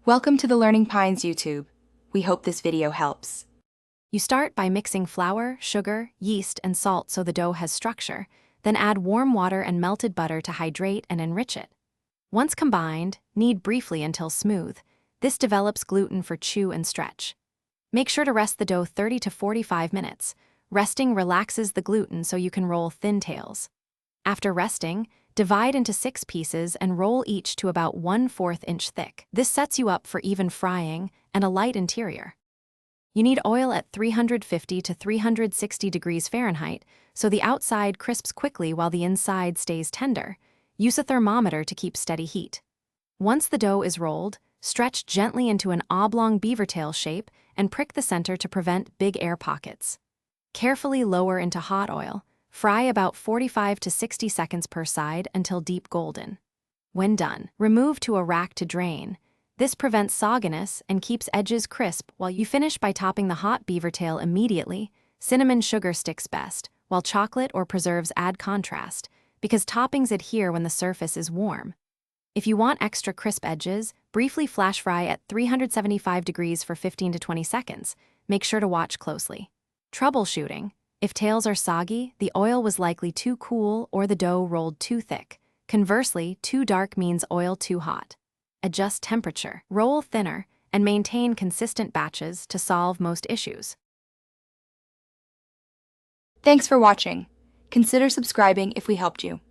Welcome to the Learning Pines YouTube. We hope this video helps. You start by mixing flour, sugar, yeast, and salt so the dough has structure, then add warm water and melted butter to hydrate and enrich it. Once combined, knead briefly until smooth. This develops gluten for chew and stretch. Make sure to rest the dough 30 to 45 minutes. Resting relaxes the gluten so you can roll thin tails. After resting, divide into 6 pieces and roll each to about 1/4 inch thick. This sets you up for even frying and a light interior. You need oil at 350 to 360 degrees Fahrenheit so the outside crisps quickly while the inside stays tender. Use a thermometer to keep steady heat. Once the dough is rolled, stretch gently into an oblong beaver tail shape and prick the center to prevent big air pockets. Carefully lower into hot oil. Fry about 45 to 60 seconds per side until deep golden. When done, remove to a rack to drain. This prevents sogginess and keeps edges crisp while you finish by topping the hot beaver tail immediately. Cinnamon sugar sticks best, while chocolate or preserves add contrast, because toppings adhere when the surface is warm. If you want extra crisp edges, briefly flash fry at 375 degrees for 15 to 20 seconds. Make sure to watch closely. Troubleshooting. If tails are soggy, the oil was likely too cool or the dough rolled too thick. Conversely, too dark means oil too hot. Adjust temperature, roll thinner, and maintain consistent batches to solve most issues. Thanks for watching. Consider subscribing if we helped you.